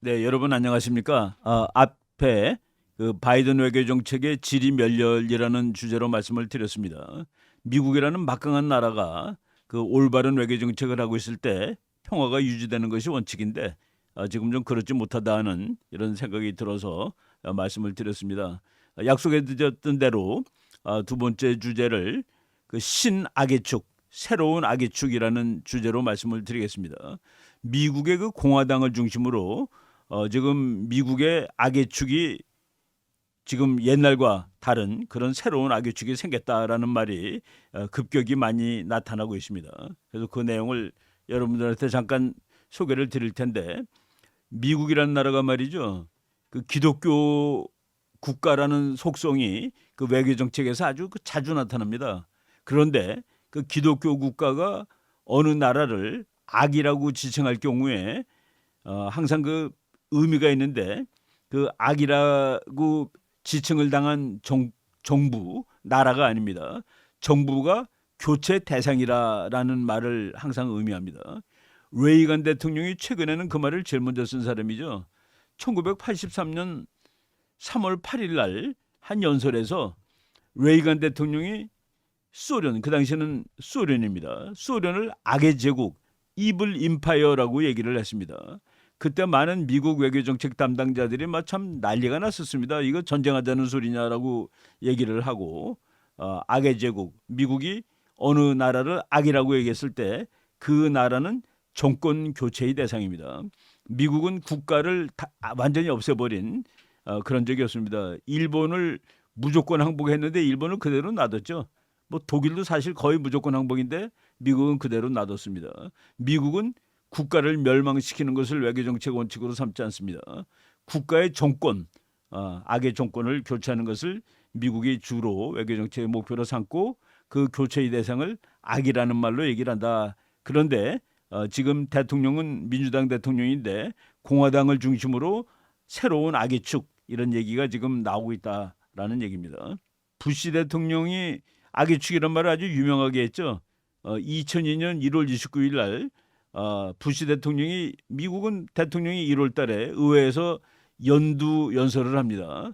네, 여러분 안녕하십니까? 앞에 그 바이든 외교 정책의 질이 멸렬이라는 주제로 말씀을 드렸습니다. 미국이라는 막강한 나라가 그 올바른 외교 정책을 하고 있을 때 평화가 유지되는 것이 원칙인데 지금 좀 그렇지 못하다는 이런 생각이 들어서 말씀을 드렸습니다. 약속해 드렸던 대로 두 번째 주제를 그 신악의 축, 새로운 악의 축이라는 주제로 말씀을 드리겠습니다. 미국의 그 공화당을 중심으로 지금 미국의 악의 축이 지금 옛날과 다른 그런 새로운 악의 축이 생겼다라는 말이 급격히 많이 나타나고 있습니다. 그래서 그 내용을 여러분들한테 잠깐 소개를 드릴 텐데 미국이라는 나라가 말이죠. 그 기독교 국가라는 속성이 그 외교 정책에서 아주 자주 나타납니다. 그런데 그 기독교 국가가 어느 나라를 악이라고 지칭할 경우에 항상 그 의미가 있는데 그 악이라고 지칭을 당한 정부 나라가 아닙니다. 정부가 교체 대상이라는 말을 항상 의미합니다. 레이건 대통령이 최근에는 그 말을 제일 먼저 쓴 사람이죠. 1983년 3월 8일 날 한 연설에서 레이건 대통령이 소련, 그 당시에는 소련입니다. 소련을 악의 제국, 이블 임파이어라고 얘기를 했습니다. 그때 많은 미국 외교정책 담당자들이 참 난리가 났었습니다. 이거 전쟁하자는 소리냐라고 얘기를 하고 악의 제국, 미국이 어느 나라를 악이라고 얘기했을 때 그 나라는 정권 교체의 대상입니다. 미국은 국가를 완전히 없애버린 그런 적이 없습니다. 일본을 무조건 항복했는데 일본을 그대로 놔뒀죠. 뭐 독일도 사실 거의 무조건 항복인데 미국은 그대로 놔뒀습니다. 미국은 국가를 멸망시키는 것을 외교정책 원칙으로 삼지 않습니다. 국가의 정권, 악의 정권을 교체하는 것을 미국이 주로 외교정책의 목표로 삼고 그 교체의 대상을 악이라는 말로 얘기를 한다. 그런데 지금 대통령은 민주당 대통령인데 공화당을 중심으로 새로운 악의 축 이런 얘기가 지금 나오고 있다라는 얘기입니다. 부시 대통령이 악의 축이란 말을 아주 유명하게 했죠. 2002년 1월 29일 날 부시 대통령이 미국은 대통령이 1월 달에 의회에서 연두 연설을 합니다.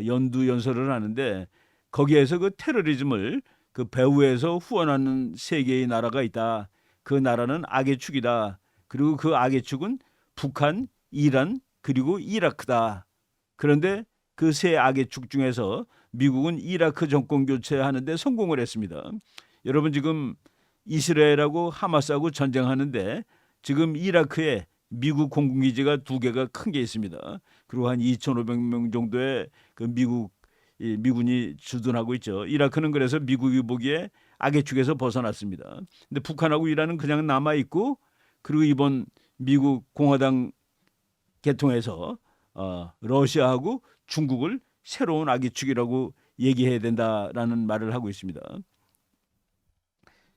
연두 연설을 하는데 거기에서 그 테러리즘을 그 배후에서 후원하는 세 개의 나라가 있다. 그 나라는 악의 축이다. 그리고 그 악의 축은 북한, 이란, 그리고 이라크다. 그런데 그 세 악의 축 중에서 미국은 이라크 정권 교체하는데 성공을 했습니다. 여러분 지금 이스라엘하고 하마스하고 전쟁하는데 지금 이라크에 미국 공군기지가 두 개가 큰 게 있습니다. 그리고 한 2,500명 정도의 그 미군이 주둔하고 있죠. 이라크는 그래서 미국이 보기에 악의 축에서 벗어났습니다. 근데 북한하고 이란은 그냥 남아 있고 그리고 이번 미국 공화당 개통해서 러시아하고 중국을 새로운 악의 축이라고 얘기해야 된다라는 말을 하고 있습니다.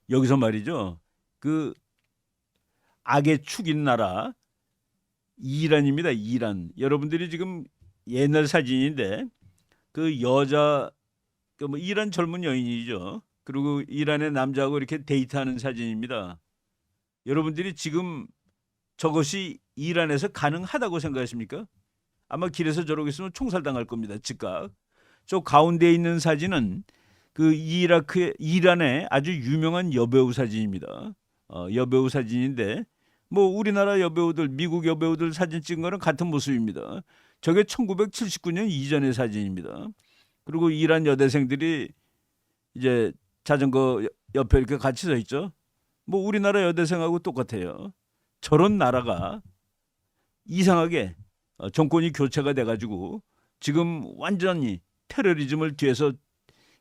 여기서 말이죠. 그 악의 축인 나라 이란입니다. 이란. 여러분들이 지금 옛날 사진인데 그 여자 그 뭐 이란 젊은 여인이죠. 그리고 이란의 남자하고 이렇게 데이트하는 사진입니다. 여러분들이 지금 저것이 이란에서 가능하다고 생각하십니까? 아마 길에서 저러고 있으면 총살당할 겁니다. 즉각. 저 가운데 있는 사진은 그 이란의 아주 유명한 여배우 사진입니다. 여배우 사진인데 뭐 우리나라 여배우들, 미국 여배우들 사진 찍은 거랑 같은 모습입니다. 저게 1979년 이전의 사진입니다. 그리고 이란 여대생들이 이제 자전거 옆에 이렇게 같이 서 있죠. 뭐 우리나라 여대생하고 똑같아요. 저런 나라가 이상하게 정권이 교체가 돼가지고 지금 완전히 테러리즘을 뒤에서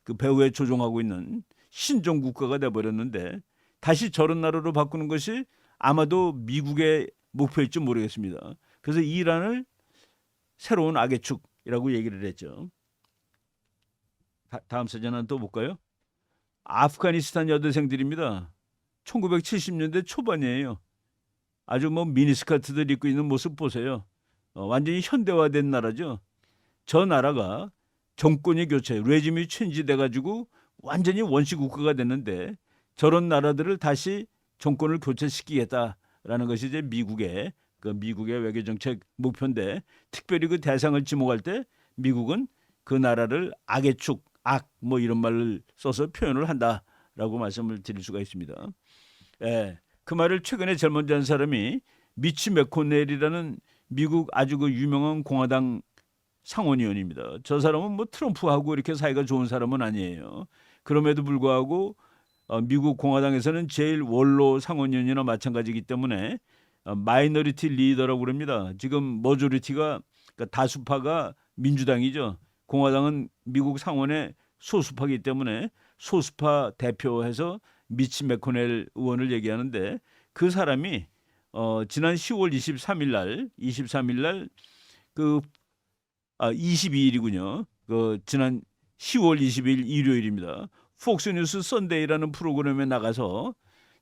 그 배후에 조종하고 있는 신종 국가가 돼버렸는데 다시 저런 나라로 바꾸는 것이 아마도 미국의 목표일지 모르겠습니다. 그래서 이란을 새로운 악의 축이라고 얘기를 했죠. 다음 사진 하나 또 볼까요? 아프가니스탄 여대생들입니다. 1970년대 초반이에요. 아주 뭐 미니스커트들 입고 있는 모습 보세요. 완전히 현대화된 나라죠. 저 나라가 정권이 교체, 레짐이 체인지돼가지고 완전히 원시 국가가 됐는데 저런 나라들을 다시 정권을 교체시키겠다라는 것이 이제 미국의 그 미국의 외교 정책 목표인데 특별히 그 대상을 지목할 때 미국은 그 나라를 악의 축, 악 뭐 이런 말을 써서 표현을 한다라고 말씀을 드릴 수가 있습니다. 예, 그 말을 최근에 젊은 한 사람이 미치 맥코넬이라는 미국 아주 그 유명한 공화당 상원의원입니다. 저 사람은 뭐 트럼프하고 이렇게 사이가 좋은 사람은 아니에요. 그럼에도 불구하고 미국 공화당에서는 제일 원로 상원의원이나 마찬가지이기 때문에 마이너리티 리더라고 그럽니다. 지금 머조리티가 그러니까 다수파가 민주당이죠. 공화당은 미국 상원의 소수파이기 때문에 소수파 대표해서 미치 맥코넬 의원을 얘기하는데 그 사람이 지난 10월 23일 날그 22일이군요. 그 지난 10월 20일 일요일입니다. 폭스뉴스 선데이라는 프로그램에 나가서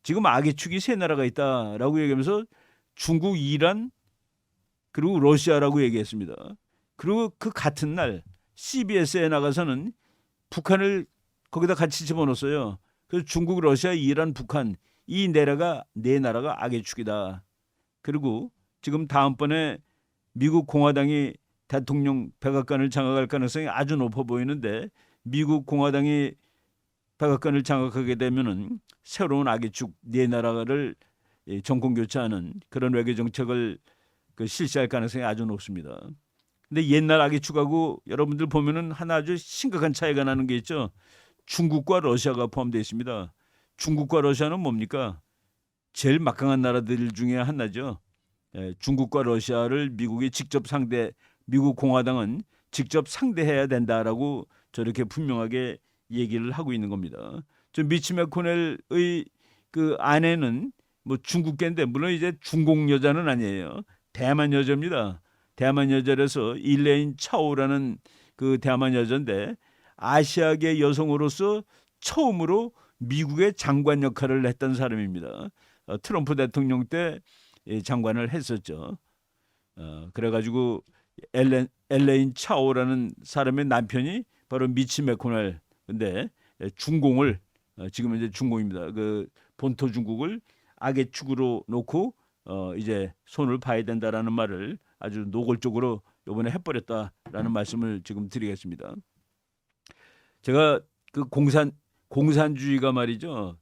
지금 악의 축이 세 나라가 있다라고 얘기하면서 중국, 이란 그리고 러시아라고 얘기했습니다. 그리고 그 같은 날 CBS에 나가서는 북한을 거기다 같이 집어넣었어요. 그래서 중국, 러시아, 이란, 북한 이 네 나라가 악의 축이다. 그리고 지금 다음번에 미국 공화당이 대통령 백악관을 장악할 가능성이 아주 높아 보이는데 미국 공화당이 백악관을 장악하게 되면은 새로운 악의 축 네 나라를 정권 교체하는 그런 외교 정책을 실시할 가능성이 아주 높습니다. 근데 옛날 악의 축하고 여러분들 보면은 하나 아주 심각한 차이가 나는 게 있죠. 중국과 러시아가 포함되어 있습니다. 중국과 러시아는 뭡니까? 제일 막강한 나라들 중에 하나죠. 중국과 러시아를 미국 공화당은 직접 상대해야 된다라고 저렇게 분명하게 얘기를 하고 있는 겁니다. 저 미치 맥코넬의 그 아내는 뭐 중국계인데 물론 이제 중국 여자는 아니에요. 대만 여자입니다. 대만 여자라서 일레인 차오라는 그 대만 여자인데 아시아계 여성으로서 처음으로 미국의 장관 역할을 했던 사람입니다. 트럼프 대통령 때 장관을 했었죠. 그래가지고 엘레인 차오라는 사람의 남편이 바로 미치 맥코넬. 근데 중공을 지금 이제 중공입니다. 그 본토 중국을 악의 축으로 놓고 이제 손을 봐야 된다라는 말을 아주 노골적으로 이번에 해버렸다라는 말씀을 지금 드리겠습니다. 제가 그 공산주의가 말이죠.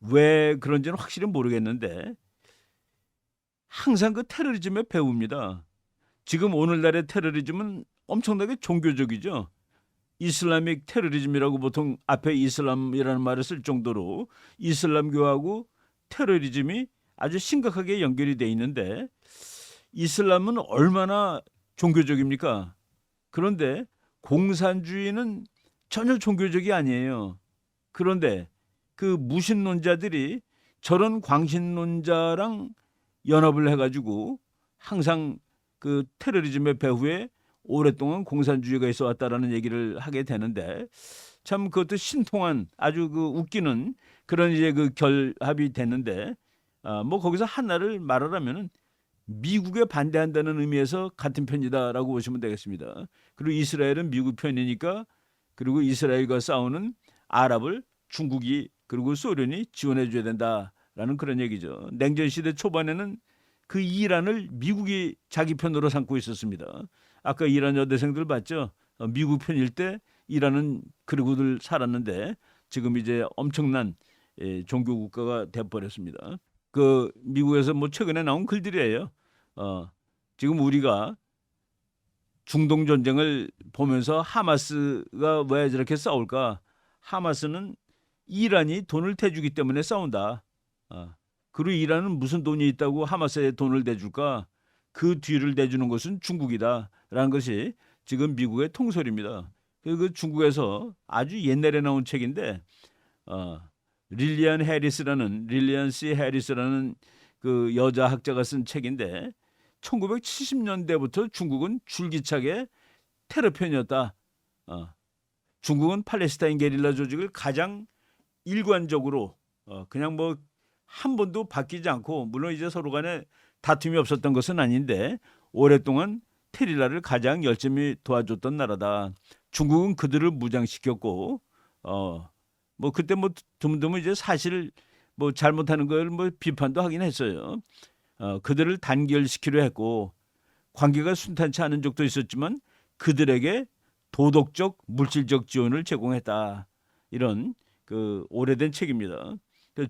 왜 그런지는 확실히 모르겠는데 항상 그 테러리즘의 배후입니다. 지금 오늘날의 테러리즘은 엄청나게 종교적이죠. 이슬람식 테러리즘이라고 보통 앞에 이슬람이라는 말을 쓸 정도로 이슬람교하고 테러리즘이 아주 심각하게 연결이 돼 있는데 이슬람은 얼마나 종교적입니까? 그런데 공산주의는 전혀 종교적이 아니에요. 그런데 그 무신론자들이 저런 광신론자랑 연합을 해가지고 항상 그 테러리즘의 배후에 오랫동안 공산주의가 있어 왔다라는 얘기를 하게 되는데 참 그것도 신통한 아주 그 웃기는 그런 이제 그 결합이 됐는데 뭐 거기서 하나를 말하라면은 미국에 반대한다는 의미에서 같은 편이다라고 보시면 되겠습니다. 그리고 이스라엘은 미국 편이니까 그리고 이스라엘과 싸우는 아랍을 중국이 그리고 소련이 지원해 줘야 된다라는 그런 얘기죠. 냉전 시대 초반에는 그 이란을 미국이 자기 편으로 삼고 있었습니다. 아까 이란 여대생들 봤죠? 미국 편일 때 이란은 그러고들 살았는데 지금 이제 엄청난 종교 국가가 돼버렸습니다. 그 미국에서 뭐 최근에 나온 글들이에요. 지금 우리가 중동 전쟁을 보면서 하마스가 왜 저렇게 싸울까? 하마스는 이란이 돈을 대주기 때문에 싸운다. 그리고 이란은 무슨 돈이 있다고 하마스에 돈을 대줄까? 그 뒤를 대주는 것은 중국이다라는 것이 지금 미국의 통설입니다. 그 중국에서 아주 옛날에 나온 책인데 릴리안 C. 해리스라는 그 여자 학자가 쓴 책인데 1970년대부터 중국은 줄기차게 테러 편이었다. 중국은 팔레스타인 게릴라 조직을 가장 일관적으로 그냥 뭐 한 번도 바뀌지 않고 물론 이제 서로 간에 다툼이 없었던 것은 아닌데 오랫동안 테릴라를 가장 열심히 도와줬던 나라다. 중국은 그들을 무장시켰고 뭐 그때 뭐 드문드문 이제 사실 뭐 잘못하는 걸 뭐 비판도 하긴 했어요. 그들을 단결시키려 했고 관계가 순탄치 않은 적도 있었지만 그들에게 도덕적, 물질적 지원을 제공했다. 이런 그 오래된 책입니다.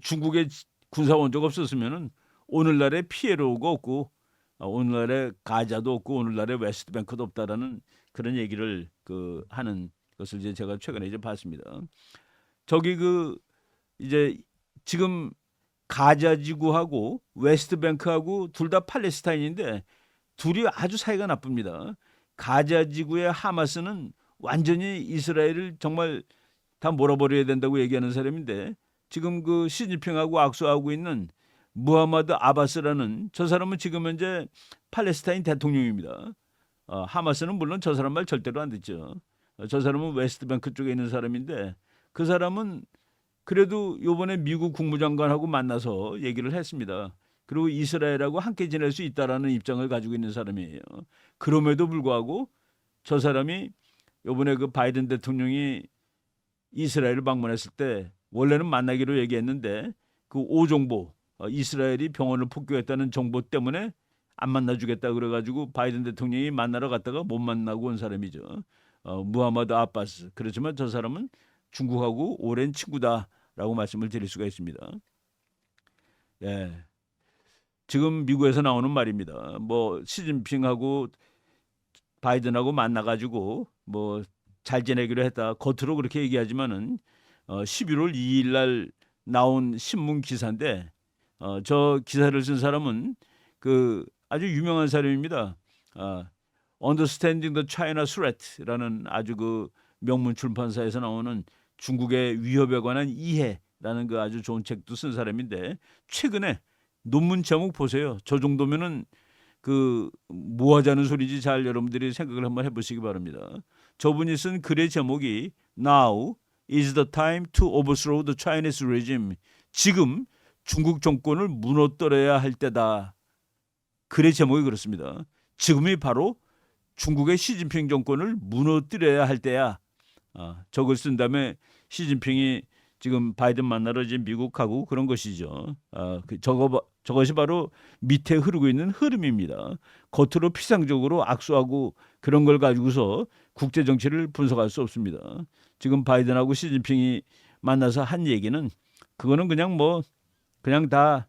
중국의 군사 원조가 없었으면은 오늘날의 피에로가 없고 오늘날의 가자도 없고 오늘날의 웨스트뱅크도 없다라는 그런 얘기를 하는 것을 이제 제가 최근에 이제 봤습니다. 저기 이제 지금 가자 지구하고 웨스트뱅크하고 둘 다 팔레스타인인데 둘이 아주 사이가 나쁩니다. 가자 지구의 하마스는 완전히 이스라엘을 정말 다 몰아버려야 된다고 얘기하는 사람인데 지금 시진핑하고 악수하고 있는 무하마드 아바스라는 저 사람은 지금 현재 팔레스타인 대통령입니다. 하마스는 물론 저 사람 말 절대로 안 듣죠. 저 사람은 웨스트뱅크 쪽에 있는 사람인데 그 사람은 그래도 이번에 미국 국무장관하고 만나서 얘기를 했습니다. 그리고 이스라엘하고 함께 지낼 수 있다라는 입장을 가지고 있는 사람이에요. 그럼에도 불구하고 저 사람이 이번에 바이든 대통령이 이스라엘을 방문했을 때 원래는 만나기로 얘기했는데 오정보 이스라엘이 병원을 폭격했다는 정보 때문에 안 만나주겠다 그래가지고 바이든 대통령이 만나러 갔다가 못 만나고 온 사람이죠. 무하마드 아바스. 그렇지만 저 사람은 중국하고 오랜 친구다라고 말씀을 드릴 수가 있습니다. 예. 지금 미국에서 나오는 말입니다. 시진핑하고 바이든하고 만나가지고 잘 지내기로 했다. 겉으로 그렇게 얘기하지만은 11월 2일 날 나온 신문 기사인데 저 기사를 쓴 사람은 아주 유명한 사람입니다. Understanding the China Threat라는 아주 명문 출판사에서 나오는 중국의 위협에 관한 이해라는 아주 좋은 책도 쓴 사람인데 최근에 논문 제목 보세요. 저 정도면은 뭐 하자는 소리인지 잘 여러분들이 생각을 한번 해보시기 바랍니다. 저분이 쓴 글의 제목이 Now is the time to overthrow the Chinese regime. 지금 중국 정권을 무너뜨려야 할 때다. 글의 제목이 그렇습니다. 지금이 바로 중국의 시진핑 정권을 무너뜨려야 할 때야. 저걸 쓴 다음에 시진핑이 지금 바이든 만나러 이제 미국 가고 그런 것이죠. 저것이 바로 밑에 흐르고 있는 흐름입니다. 겉으로 피상적으로 악수하고 그런 걸 가지고서 국제 정치를 분석할 수 없습니다. 지금 바이든하고 시진핑이 만나서 한 얘기는 그거는 그냥 다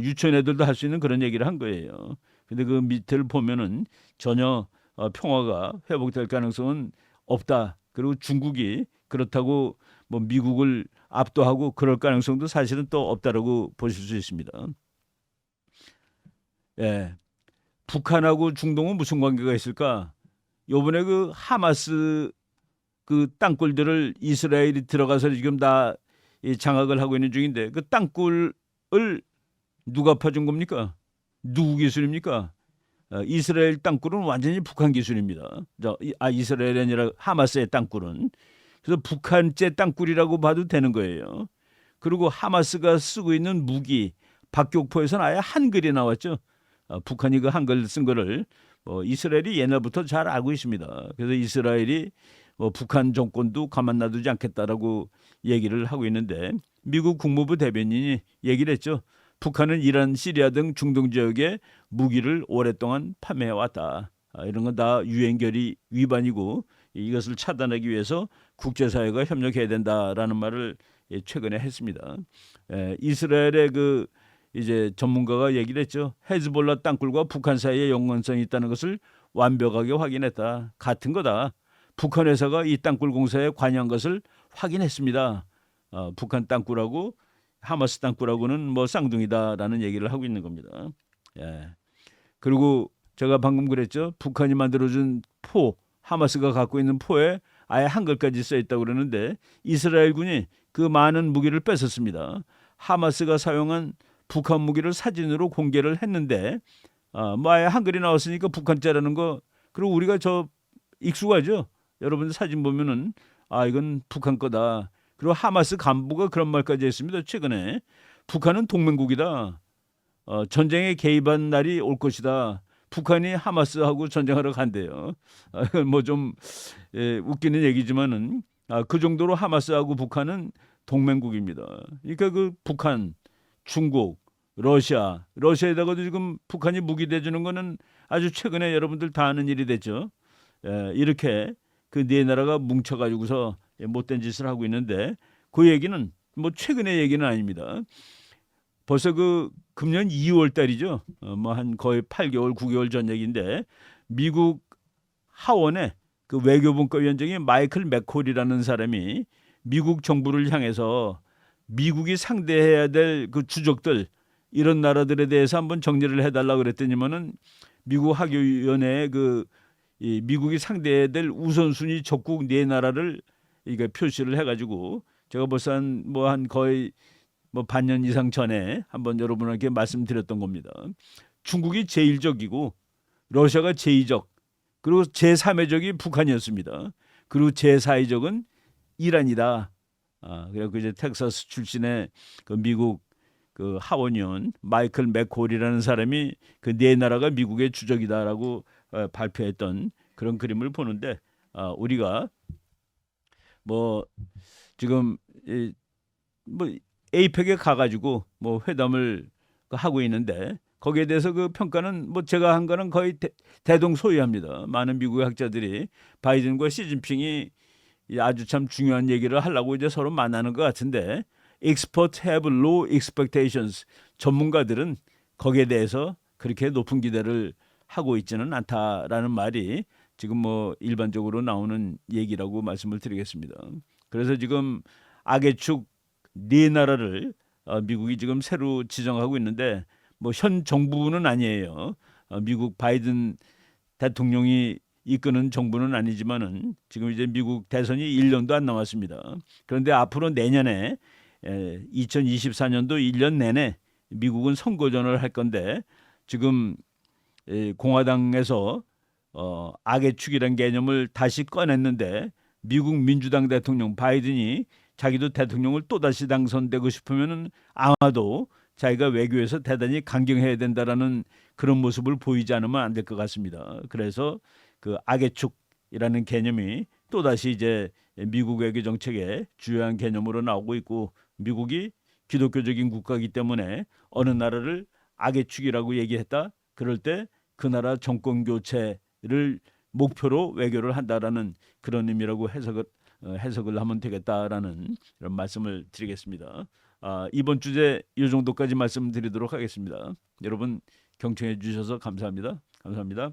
유치원 애들도 할 수 있는 그런 얘기를 한 거예요. 근데 그 밑을 보면은 전혀 평화가 회복될 가능성은 없다. 그리고 중국이 그렇다고 미국을 압도하고 그럴 가능성도 사실은 또 없다라고 보실 수 있습니다. 예. 북한하고 중동은 무슨 관계가 있을까? 요번에 하마스 땅굴들을 이스라엘이 들어가서 지금 다 장악을 하고 있는 중인데 그 땅굴을 누가 파준 겁니까? 누구 기술입니까? 이스라엘 땅굴은 완전히 북한 기술입니다. 이스라엘이 아니라 하마스의 땅굴은. 그래서 북한제 땅굴이라고 봐도 되는 거예요. 그리고 하마스가 쓰고 있는 무기 박격포에서는 아예 한글이 나왔죠. 북한이 그 한글 쓴 거를 이스라엘이 옛날부터 잘 알고 있습니다. 그래서 이스라엘이 북한 정권도 가만 놔두지 않겠다라고 얘기를 하고 있는데 미국 국무부 대변인이 얘기를 했죠. 북한은 이란, 시리아 등 중동 지역에 무기를 오랫동안 판매해왔다. 이런 건 다 유엔결의 위반이고 이것을 차단하기 위해서 국제사회가 협력해야 된다라는 말을 최근에 했습니다. 이스라엘의 이제 전문가가 얘기를 했죠. 헤즈볼라 땅굴과 북한 사이에 연관성이 있다는 것을 완벽하게 확인했다. 같은 거다. 북한 회사가 이 땅굴 공사에 관여한 것을 확인했습니다. 북한 땅굴하고 하마스 땅굴하고는 쌍둥이다라는 얘기를 하고 있는 겁니다. 예. 그리고 제가 방금 그랬죠. 북한이 만들어준 하마스가 갖고 있는 포에 아예 한글까지 써 있다고 그러는데 이스라엘군이 그 많은 무기를 뺏었습니다. 하마스가 사용한 북한 무기를 사진으로 공개를 했는데 아예 한글이 나왔으니까 북한자라는 거. 그리고 우리가 익숙하죠. 여러분들 사진 보면은 이건 북한 거다. 그리고 하마스 간부가 그런 말까지 했습니다. 최근에 북한은 동맹국이다. 전쟁에 개입한 날이 올 것이다. 북한이 하마스하고 전쟁하러 간대요. 좀 웃기는 얘기지만은 그 정도로 하마스하고 북한은 동맹국입니다. 그러니까 북한, 중국, 러시아에다가도 지금 북한이 무기 대주는 거는 아주 최근에 여러분들 다 아는 일이 됐죠. 이렇게 그 네 나라가 뭉쳐가지고서 못된 짓을 하고 있는데 그 얘기는 뭐 최근의 얘기는 아닙니다. 벌써 그 금년 2월 달이죠. 뭐 한 거의 8개월, 9개월 전 얘기인데 미국 하원에 그 외교분과위원장인 마이클 맥콜이라는 사람이 미국 정부를 향해서 미국이 상대해야 될 그 주적들 이런 나라들에 대해서 한번 정리를 해달라 그랬더니만은 미국 하교위원회에 이 미국이 상대해야 될 우선순위 적국 네 나라를 이게 표시를 해가지고 제가 벌써 한 거의 뭐 반년 이상 전에 한번 여러분에게 말씀드렸던 겁니다. 중국이 제1적이고 러시아가 제2적 그리고 제3의 적이 북한이었습니다. 그리고 제4의 적은 이란이다. 그리고 이제 텍사스 출신의 그 미국 그 하원의원 마이클 맥콜이라는 사람이 그 네 나라가 미국의 주적이다라고 발표했던 그런 그림을 보는데 우리가 뭐 지금 뭐 에이펙에 가가지고 뭐 회담을 하고 있는데 거기에 대해서 그 평가는 뭐 제가 한 거는 거의 대동소이합니다. 많은 미국의 학자들이 바이든과 시진핑이 아주 참 중요한 얘기를 하려고 이제 서로 만나는 것 같은데 experts have low expectations. 전문가들은 거기에 대해서 그렇게 높은 기대를 하고 있지는 않다라는 말이 지금 뭐 일반적으로 나오는 얘기라고 말씀을 드리겠습니다. 그래서 지금 악의 축 네 나라를 미국이 지금 새로 지정하고 있는데 뭐 현 정부는 아니에요. 미국 바이든 대통령이 이끄는 정부는 아니지만은 지금 이제 미국 대선이 1년도 안 남았습니다. 그런데 앞으로 내년에 2024년도 1년 내내 미국은 선거전을 할 건데 지금 공화당에서 악의 축이라는 개념을 다시 꺼냈는데 미국 민주당 대통령 바이든이 자기도 대통령을 또다시 당선되고 싶으면은 아마도 자기가 외교에서 대단히 강경해야 된다라는 그런 모습을 보이지 않으면 안 될 것 같습니다. 그래서 그 악의 축이라는 개념이 또다시 이제 미국 외교 정책의 주요한 개념으로 나오고 있고 미국이 기독교적인 국가이기 때문에 어느 나라를 악의 축이라고 얘기했다. 그럴 때 그 나라 정권 교체를 목표로 외교를 한다라는 그런 의미라고 해석을 하면 되겠다라는 이런 말씀을 드리겠습니다. 이번 주제 이 정도까지 말씀드리도록 하겠습니다. 여러분 경청해 주셔서 감사합니다. 감사합니다.